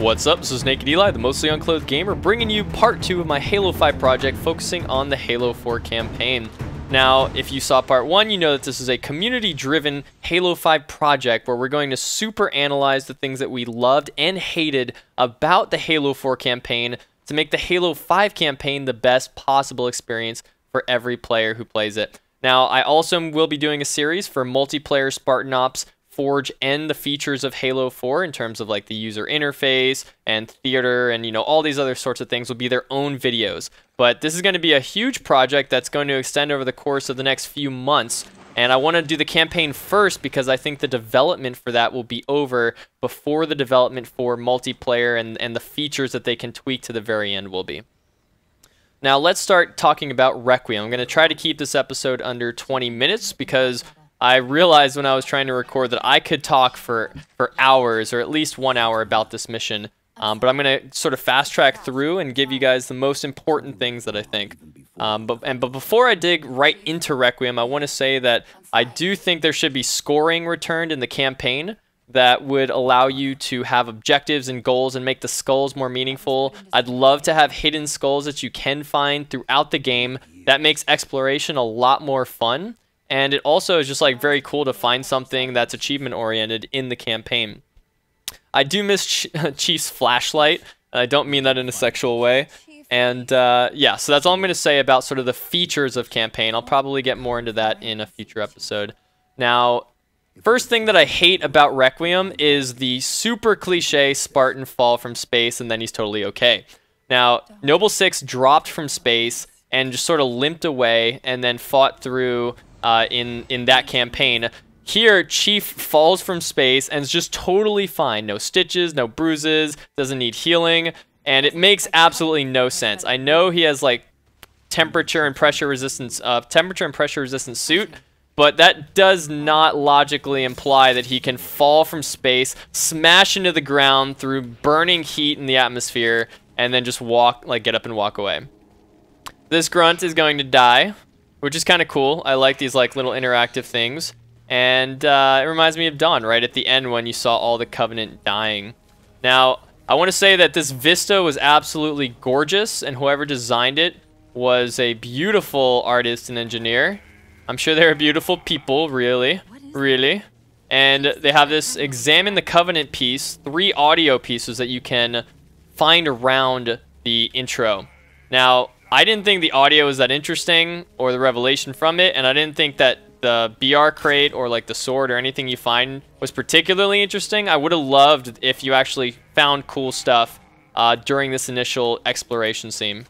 What's up, this is Nak3d Eli, the mostly unclothed gamer, bringing you part 2 of my Halo 5 project focusing on the Halo 4 campaign. Now, if you saw part 1, you know that this is a community-driven Halo 5 project where we're going to super analyze the things that we loved and hated about the Halo 4 campaign to make the Halo 5 campaign the best possible experience for every player who plays it. Now, I also will be doing a series for multiplayer Spartan Ops, Forge, and the features of Halo 4 in terms of like the user interface and theater and, you know, all these other sorts of things will be their own videos. But this is going to be a huge project that's going to extend over the course of the next few months. And I want to do the campaign first because I think the development for that will be over before the development for multiplayer and the features that they can tweak to the very end will be. Now let's start talking about Requiem. I'm going to try to keep this episode under 20 minutes because I realized when I was trying to record that I could talk for hours or at least 1 hour about this mission. But I'm going to sort of fast track through and give you guys the most important things that I think. But before I dig right into Requiem, I want to say that I do think there should be scoring returned in the campaign that would allow you to have objectives and goals and make the skulls more meaningful. I'd love to have hidden skulls that you can find throughout the game. That makes exploration a lot more fun. And it also is just like very cool to find something that's achievement oriented in the campaign. I do miss Chief's flashlight. I don't mean that in a sexual way. And yeah, so that's all I'm going to say about sort of the features of campaign. I'll probably get more into that in a future episode. Now, first thing that I hate about Requiem is the super cliche Spartan fall from space and then he's totally okay. Now, Noble 6 dropped from space and just sort of limped away and then fought through in that campaign. Here, Chief falls from space and is just totally fine. No stitches, no bruises, doesn't need healing, and it makes absolutely no sense. I know he has like temperature and pressure resistant suit, but that does not logically imply that he can fall from space, smash into the ground through burning heat in the atmosphere, and then just walk, like get up and walk away. This grunt is going to die, which is kind of cool. I like these like little interactive things. And it reminds me of Dawn right at the end when you saw all the Covenant dying. Now, I want to say that this vista was absolutely gorgeous, and whoever designed it was a beautiful artist and engineer. I'm sure they're beautiful people, really. And they have this Examine the Covenant piece, 3 audio pieces that you can find around the intro. Now, I didn't think the audio was that interesting or the revelation from it, and I didn't think that the BR crate or like the sword or anything you find was particularly interesting. I would have loved if you actually found cool stuff during this initial exploration scene.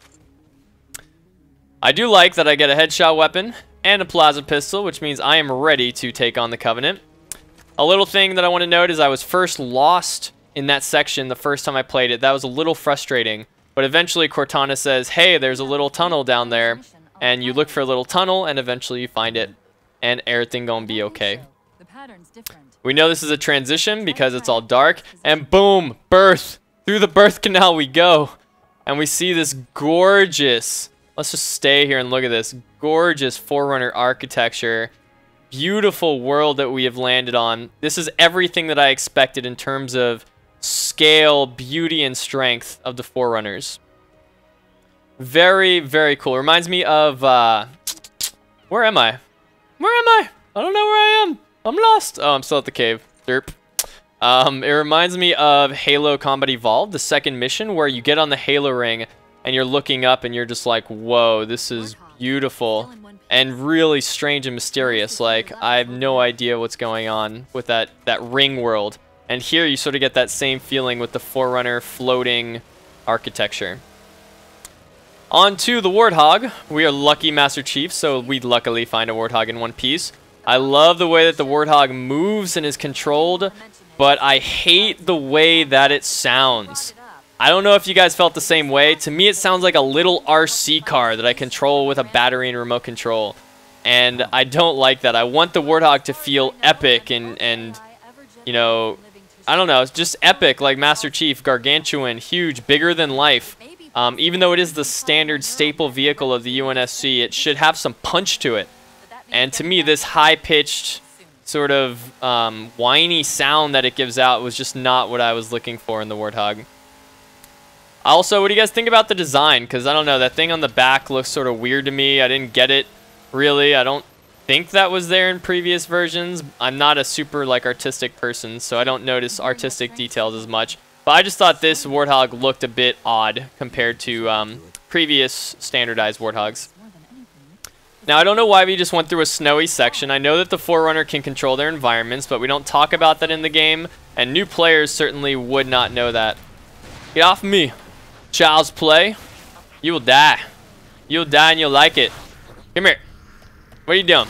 I do like that I get a headshot weapon and a plasma pistol, which means I am ready to take on the Covenant. A little thing that I want to note is I was first lost in that section the first time I played it. That was a little frustrating. But eventually Cortana says, hey, there's a little tunnel down there. And you look for a little tunnel and eventually you find it. And everything gonna be okay. We know this is a transition because it's all dark. And boom, birth. Through the birth canal we go. And we see this gorgeous, let's just stay here and look at this, gorgeous Forerunner architecture. Beautiful world that we have landed on. This is everything that I expected in terms of scale, beauty, and strength of the Forerunners. Very, very cool. Reminds me of, where am I? Where am I? I don't know where I am. I'm lost. Oh, I'm still at the cave. Derp. It reminds me of Halo Combat Evolved, the second mission, where you get on the Halo ring and you're looking up and you're just like, whoa, this is beautiful and really strange and mysterious. Like, I have no idea what's going on with that ring world. And here you sort of get that same feeling with the Forerunner floating architecture. On to the Warthog. We are lucky Master Chief, so we luckily find a Warthog in one piece. I love the way that the Warthog moves and is controlled, but I hate the way that it sounds. I don't know if you guys felt the same way. To me, it sounds like a little RC car that I control with a battery and remote control. And I don't like that. I want the Warthog to feel epic and you know, I don't know, it's just epic, like Master Chief, gargantuan, huge, bigger than life. Even though it is the standard staple vehicle of the UNSC, it should have some punch to it. And to me, this high-pitched, sort of whiny sound that it gives out was just not what I was looking for in the Warthog. Also, what do you guys think about the design? Because I don't know, that thing on the back looks sort of weird to me. I didn't get it, really. I don't think that was there in previous versions. I'm not a super, like, artistic person, so I don't notice artistic details as much. But I just thought this Warthog looked a bit odd compared to previous standardized Warthogs. Now, I don't know why we just went through a snowy section. I know that the Forerunner can control their environments, but we don't talk about that in the game, and new players certainly would not know that. Get off me. Child's play. You will die. You'll die and you'll like it. Come here. What are you doing?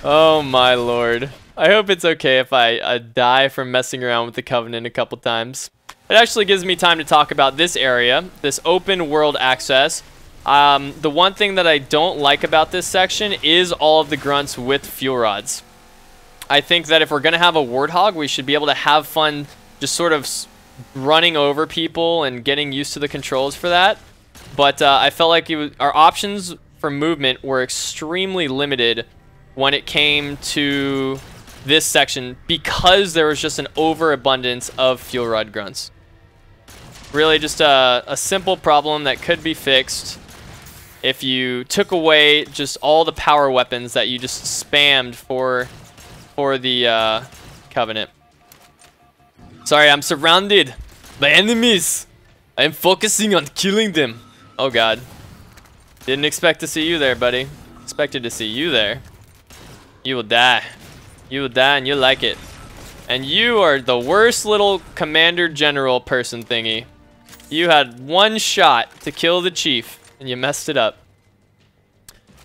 Oh my lord. I hope it's okay if I die from messing around with the Covenant a couple times. It actually gives me time to talk about this area, this open world access. The one thing that I don't like about this section is all of the grunts with fuel rods. I think that if we're going to have a Warthog, we should be able to have fun just sort of running over people and getting used to the controls for that. But I felt like our options for movement were extremely limited when it came to this section because there was just an overabundance of fuel rod grunts. Really just a simple problem that could be fixed if you took away just all the power weapons that you just spammed for the Covenant. Sorry, I'm surrounded by enemies. I am focusing on killing them. Oh god. Didn't expect to see you there, buddy. Expected to see you there. You will die. You will die and you'll like it. And you are the worst little commander general person thingy. You had one shot to kill the chief and you messed it up.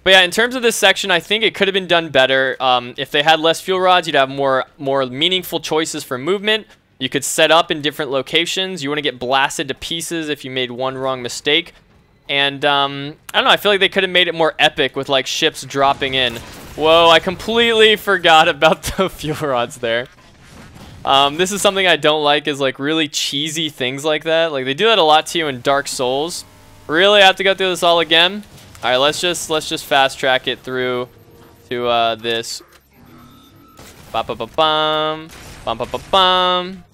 But yeah, in terms of this section, I think it could have been done better. If they had less fuel rods, you'd have more meaningful choices for movement. You could set up in different locations. You want to get blasted to pieces if you made one wrong mistake. And I don't know, I feel like they could have made it more epic with like ships dropping in. Whoa, I completely forgot about the fuel rods there. This is something I don't like, is like really cheesy things like that. Like they do that a lot to you in Dark Souls. Really, I have to go through this all again? All right, let's just fast track it through to this. Ba-ba-ba-bum. Bum-ba-ba-bum.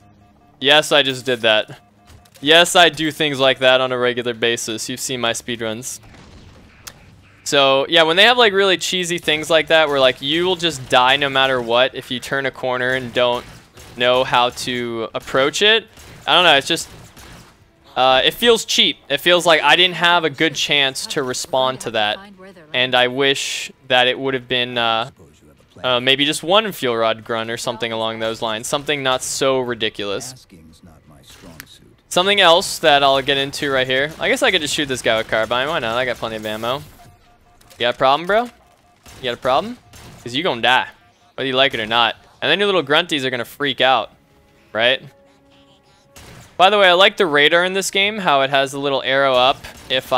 Yes, I just did that. Yes, I do things like that on a regular basis. You've seen my speedruns. So, yeah, when they have like really cheesy things like that where like you will just die no matter what if you turn a corner and don't know how to approach it. I don't know, it's just it feels cheap. It feels like I didn't have a good chance to respond to that. And I wish that it would have been maybe just one fuel rod grunt or something along those lines. Something not so ridiculous. Something else that I'll get into right here. I guess I could just shoot this guy with carbine. Why not? I got plenty of ammo. You got a problem, bro? You got a problem? Because you gonna die, whether you like it or not. And then your little grunties are gonna freak out, right? By the way, I like the radar in this game, how it has a little arrow up if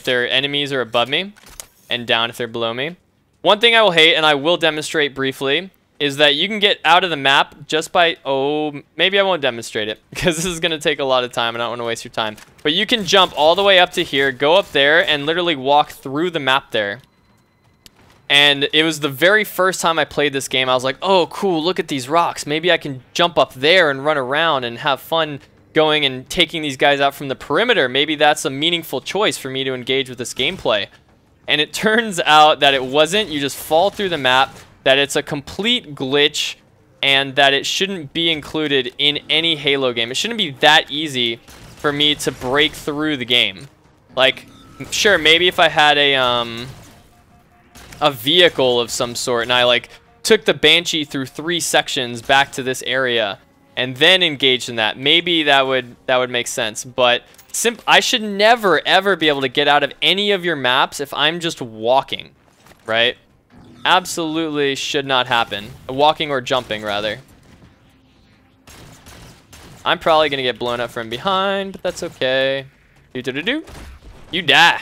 their enemies are above me, and down if they're below me. One thing I will hate, and I will demonstrate briefly, is that you can get out of the map just by, oh, maybe I won't demonstrate it because this is going to take a lot of time and I don't want to waste your time. But you can jump all the way up to here, go up there, and literally walk through the map there. And it was the very first time I played this game, I was like, oh, cool, look at these rocks. Maybe I can jump up there and run around and have fun going and taking these guys out from the perimeter. Maybe that's a meaningful choice for me to engage with this gameplay. And it turns out that it wasn't. You just fall through the map, that it's a complete glitch, and that it shouldn't be included in any Halo game. It shouldn't be that easy for me to break through the game. Like, sure, maybe if I had a vehicle of some sort and I like took the Banshee through 3 sections back to this area and then engaged in that, maybe that would make sense. But I should never ever be able to get out of any of your maps if I'm just walking, right? Absolutely should not happen. Walking or jumping, rather. I'm probably gonna get blown up from behind, but that's okay. Do-do-do-do. You die.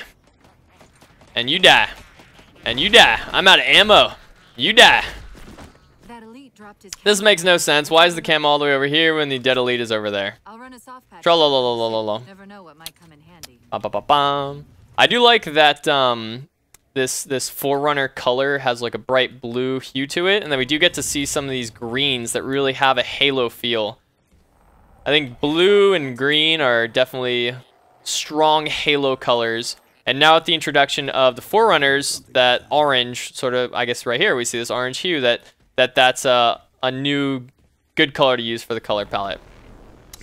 And you die. And you die. I'm out of ammo. You die. This makes no sense. Why is the cam all the way over here when the dead elite is over there? Tra-la-la-la-la-la-la. Never know what might come in handy. Ba-ba-ba-bum. I do like that this Forerunner color has like a bright blue hue to it, and then we do get to see some of these greens that really have a Halo feel. I think blue and green are definitely strong Halo colors. And now with the introduction of the Forerunners, that orange sort of, I guess right here we see this orange hue, that's a new good color to use for the color palette.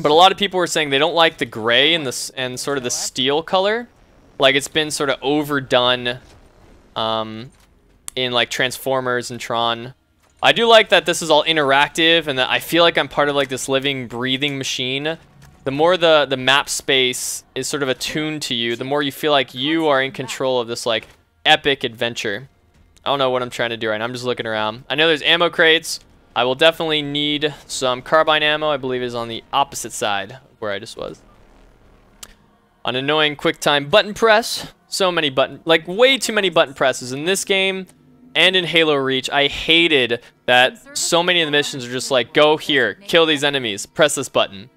But a lot of people were saying they don't like the gray and sort of the steel color. Like it's been sort of overdone in like Transformers and Tron. I do like that this is all interactive and that I feel like I'm part of like this living, breathing machine. The more the map space is sort of attuned to you, the more you feel like you are in control of this like epic adventure. I don't know what I'm trying to do right now. I'm just looking around. I know there's ammo crates. I will definitely need some carbine ammo. I believe is on the opposite side of where I just was. An annoying quick time button press. So many like way too many button presses in this game and in Halo Reach. I hated that so many of the missions are just like, go here, kill these enemies, press this button.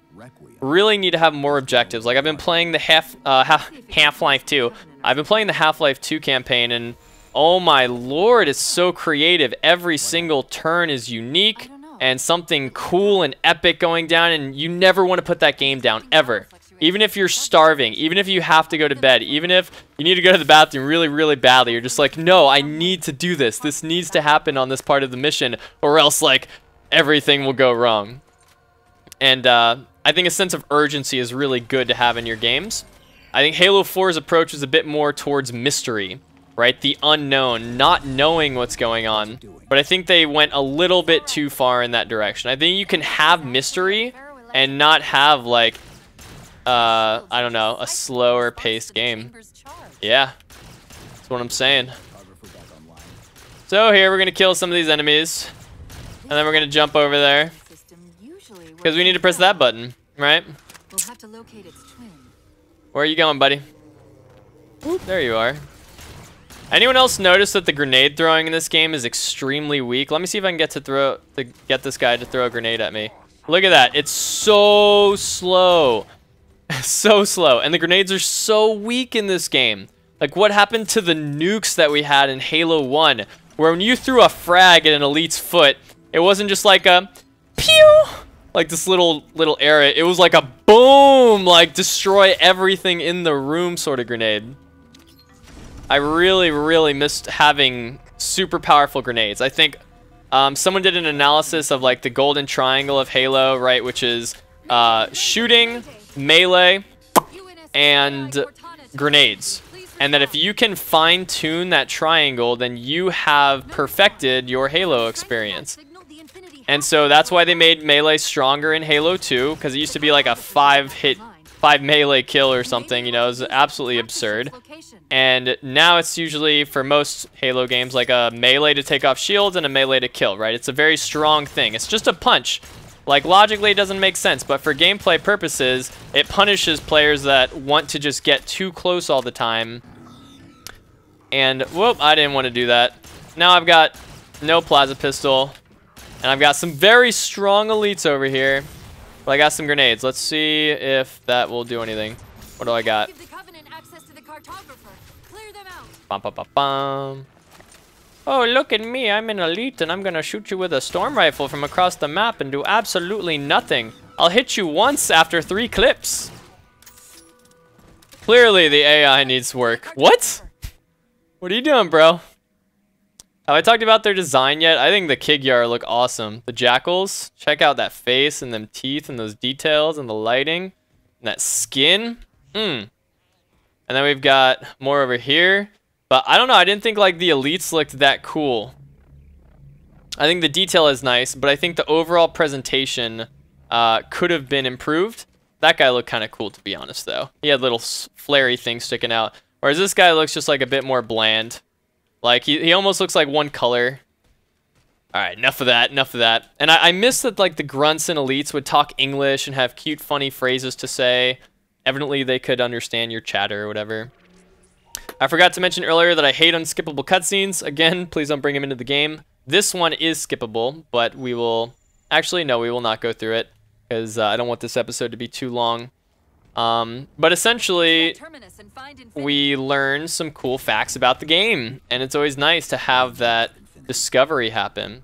Really need to have more objectives. Like I've been playing the Half-Life 2. I've been playing the Half-Life 2 campaign, and oh my lord, it's so creative. Every single turn is unique and something cool and epic going down, and you never want to put that game down ever. Even if you're starving, even if you have to go to bed, even if you need to go to the bathroom really, really badly, you're just like, no, I need to do this. This needs to happen on this part of the mission, or else like everything will go wrong. And I think a sense of urgency is really good to have in your games. I think Halo 4's approach is a bit more towards mystery, right? The unknown, not knowing what's going on. But I think they went a little bit too far in that direction. I think you can have mystery and not have like I don't know, a slower paced game. Yeah, that's what I'm saying. So here we're gonna kill some of these enemies, and then we're gonna jump over there because we need to press that button, right? Where are you going, buddy? Oop, there you are. Anyone else notice that the grenade throwing in this game is extremely weak? Let me see if I can get this guy to throw a grenade at me. Look at that, it's so slow. So slow, and the grenades are so weak in this game. Like, what happened to the nukes that we had in Halo 1, where when you threw a frag at an elite's foot, it wasn't just like a pew, like this little area. It was like a boom, like destroy everything in the room sort of grenade. I really missed having super powerful grenades. I think someone did an analysis of like the golden triangle of Halo, right, which is shooting, melee, and grenades. And that if you can fine-tune that triangle, then you have perfected your Halo experience. And so that's why they made melee stronger in Halo 2, because it used to be like a 5 melee kill or something, you know, it was absolutely absurd. And now it's usually, for most Halo games, like a melee to take off shields and a melee to kill, right? It's a very strong thing. It's just a punch. Like, logically, it doesn't make sense, but for gameplay purposes, it punishes players that want to just get too close all the time. And, whoop, I didn't want to do that. Now I've got no plasma pistol, and I've got some very strong elites over here. But I got some grenades. Let's see if that will do anything. What do I got? Bum, bum, bum, bum. Oh, look at me, I'm an elite, and I'm gonna shoot you with a storm rifle from across the map and do absolutely nothing. I'll hit you once after 3 clips. Clearly, the AI needs work. What? What are you doing, bro? Have I talked about their design yet? I think the Kigyar look awesome. The jackals, check out that face and them teeth and those details and the lighting and that skin. And then we've got more over here. But I don't know, I didn't think like the elites looked that cool. I think the detail is nice, but I think the overall presentation could have been improved. That guy looked kind of cool, to be honest, though. He had little flary things sticking out. Whereas this guy looks just like a bit more bland. Like, he almost looks like one color. Alright, enough of that, enough of that. And I miss that like the grunts and elites would talk English and have cute, funny phrases to say. Evidently, they could understand your chatter or whatever. I forgot to mention earlier that I hate unskippable cutscenes. Again, please don't bring them into the game. This one is skippable, but we will... Actually, no, we will not go through it, because I don't want this episode to be too long. But essentially, we learn some cool facts about the game, and it's always nice to have that discovery happen.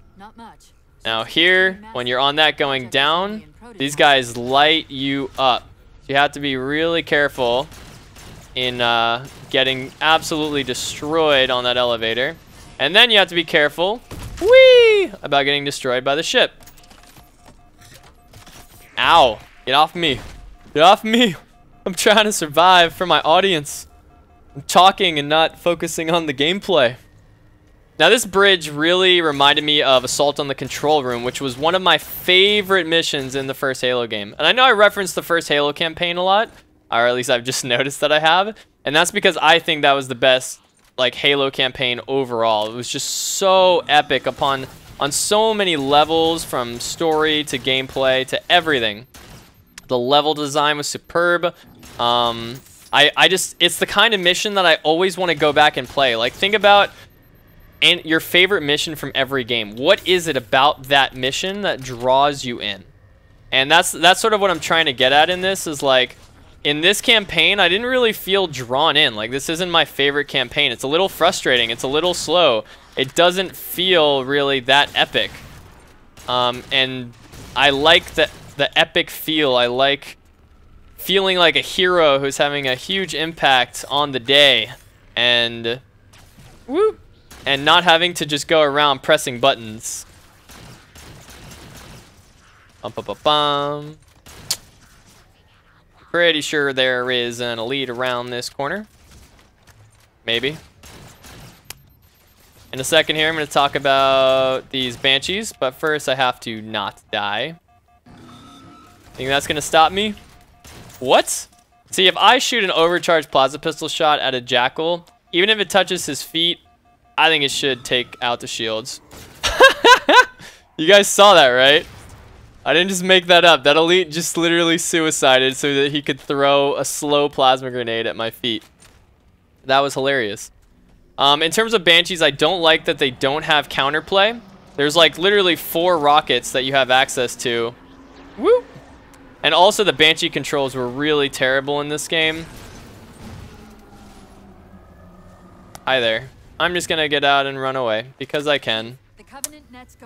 Now here, when you're on that going down, these guys light you up. You have to be really careful in getting absolutely destroyed on that elevator. And then you have to be careful, whee, about getting destroyed by the ship. Ow, get off me. Get off me. I'm trying to survive for my audience. I'm talking and not focusing on the gameplay. Now this bridge really reminded me of Assault on the Control Room, which was one of my favorite missions in the first Halo game. And I know I referenced the first Halo campaign a lot, or at least I've just noticed that I have. And that's because I think that was the best like Halo campaign overall. It was just so epic on so many levels, from story to gameplay to everything. The level design was superb. It's the kind of mission that I always want to go back and play. Like, think about your favorite mission from every game. What is it about that mission that draws you in? And that's sort of what I'm trying to get at in this, is like, in this campaign, I didn't really feel drawn in. Like, this isn't my favorite campaign. It's a little frustrating. It's a little slow. It doesn't feel really that epic. And I like the epic feel. I like feeling like a hero who's having a huge impact on the day, and whoop, and not having to just go around pressing buttons. Bum. Pretty sure there is an elite around this corner. Maybe. In a second here, I'm going to talk about these Banshees, but first I have to not die. Think that's going to stop me? What? See, if I shoot an overcharged plasma pistol shot at a Jackal, even if it touches his feet, I think it should take out the shields. You guys saw that, right? I didn't just make that up. That elite just literally suicided so that he could throw a slow plasma grenade at my feet. That was hilarious. In terms of Banshees, I don't like that they don't have counterplay. There's like literally 4 rockets that you have access to. Woo! And also the Banshee controls were really terrible in this game. Hi there. I'm just gonna get out and run away because I can.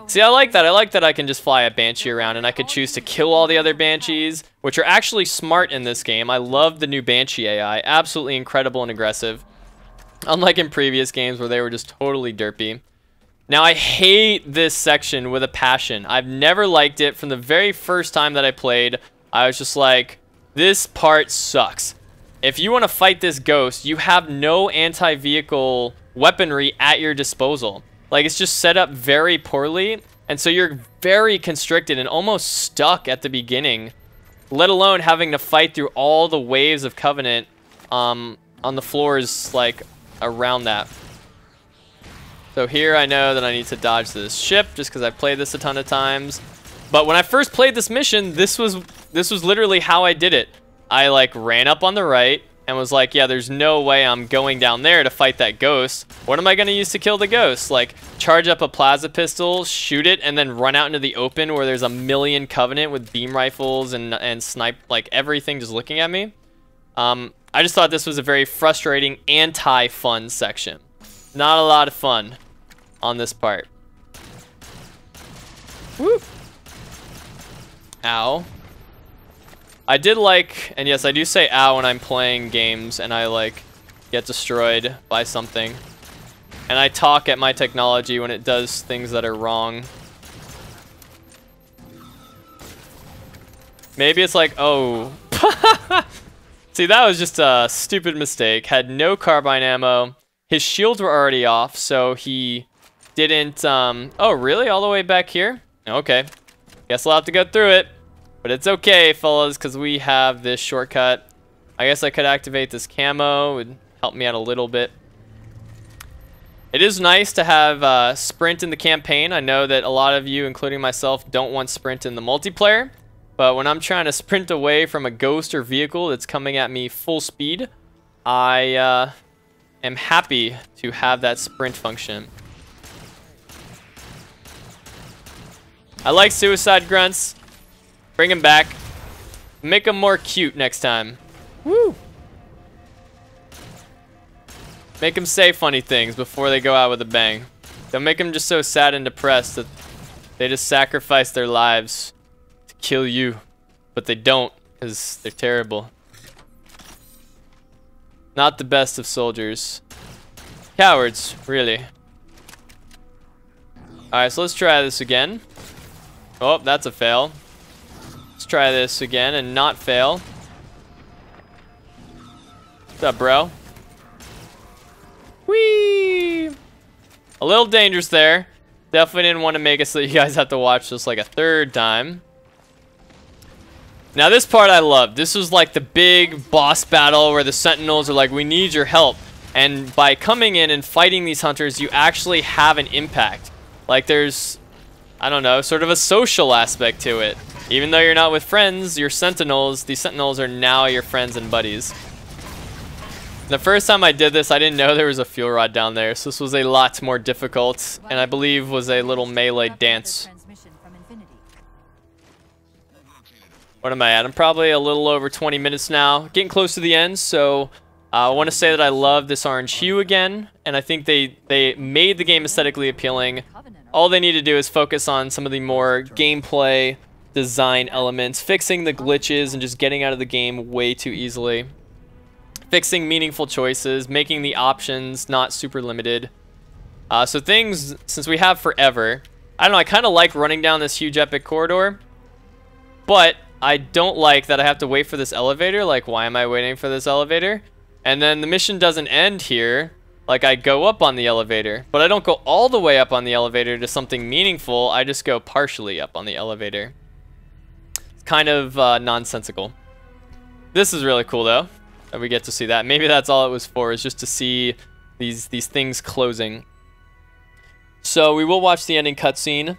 See, I like that. I like that I can just fly a Banshee around, and I could choose to kill all the other Banshees, which are actually smart in this game. I love the new Banshee AI. Absolutely incredible and aggressive. Unlike in previous games where they were just totally derpy. Now, I hate this section with a passion. I've never liked it. From the very first time that I played, I was just like, this part sucks. If you want to fight this ghost, you have no anti-vehicle weaponry at your disposal. Like, it's just set up very poorly, and so you're very constricted and almost stuck at the beginning, let alone having to fight through all the waves of Covenant on the floors, like, around that. So here I know that I need to dodge this ship just because I've played this a ton of times. But when I first played this mission, this was literally how I did it. I, like, ran up on the right and was like, yeah, there's no way I'm going down there to fight that ghost. What am I going to use to kill the ghost? Like, charge up a plasma pistol, shoot it, and then run out into the open where there's a million Covenant with beam rifles and snipe, like, everything just looking at me. I just thought this was a very frustrating, anti-fun section. Not a lot of fun on this part. Woo! Ow. I did like, and yes, I do say ow when I'm playing games and I like get destroyed by something. And I talk at my technology when it does things that are wrong. Maybe it's like, oh. See, that was just a stupid mistake. Had no carbine ammo. His shields were already off, so he didn't, oh, really? All the way back here? Okay. Guess I'll have to go through it. But it's okay, fellas, because we have this shortcut. I guess I could activate this camo. It would help me out a little bit. It is nice to have sprint in the campaign. I know that a lot of you, including myself, don't want sprint in the multiplayer. But when I'm trying to sprint away from a ghost or vehicle that's coming at me full speed, I am happy to have that sprint function. I like suicide grunts. Bring him back. Make him more cute next time. Woo! Make them say funny things before they go out with a bang. Don't make them just so sad and depressed that they just sacrifice their lives to kill you. But they don't, because they're terrible. Not the best of soldiers. Cowards, really. Alright, so let's try this again. Oh, that's a fail. Let's try this again and not fail. What's up, bro? Whee! A little dangerous there. Definitely didn't want to make it so you guys have to watch this like a third time. Now this part I love. This was like the big boss battle where the Sentinels are like, we need your help. And by coming in and fighting these hunters, you actually have an impact. Like there's, I don't know, sort of a social aspect to it. Even though you're not with friends, your Sentinels, these Sentinels are now your friends and buddies. The first time I did this, I didn't know there was a fuel rod down there, so this was a lot more difficult, and I believe was a little melee dance. What am I at? I'm probably a little over 20 minutes now, getting close to the end, so I want to say that I love this orange hue again, and I think they made the game aesthetically appealing. All they need to do is focus on some of the more gameplay design elements, fixing the glitches and just getting out of the game way too easily. Fixing meaningful choices, making the options not super limited. So things, since we have forever, I don't know, I kind of like running down this huge epic corridor, but I don't like that I have to wait for this elevator. Like, why am I waiting for this elevator? And then the mission doesn't end here. Like, I go up on the elevator, but I don't go all the way up on the elevator to something meaningful. I just go partially up on the elevator. It's kind of nonsensical. This is really cool, though. We get to see that. Maybe that's all it was for, is just to see these things closing. So we will watch the ending cutscene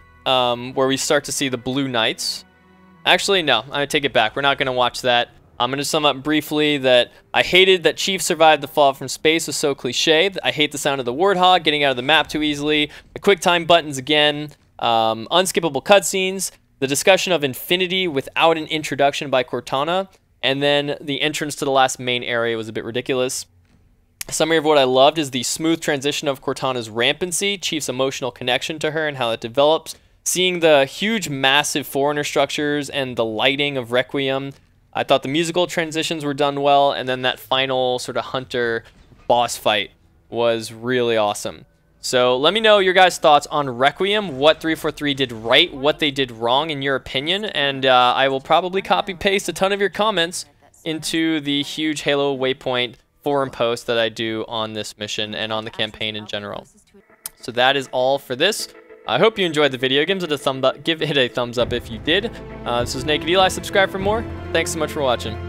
where we start to see the Blue Knights. Actually, no, I'm gonna take it back. We're not gonna watch that. I'm gonna sum up briefly that I hated that Chief survived the fall from space. Was so cliche. I hate the sound of the Warthog getting out of the map too easily. The quick time buttons again. Unskippable cutscenes. The discussion of Infinity without an introduction by Cortana. And then the entrance to the last main area was a bit ridiculous. A summary of what I loved is the smooth transition of Cortana's rampancy, Chief's emotional connection to her and how it develops, seeing the huge, massive Forerunner structures and the lighting of Requiem. I thought the musical transitions were done well, and then that final sort of hunter boss fight was really awesome. So let me know your guys' thoughts on Requiem, what 343 did right, what they did wrong in your opinion, and I will probably copy-paste a ton of your comments into the huge Halo Waypoint forum post that I do on this mission and on the campaign in general. So that is all for this. I hope you enjoyed the video. Give it a thumbs up if you did. This is Nak3d Eli. Subscribe for more. Thanks so much for watching.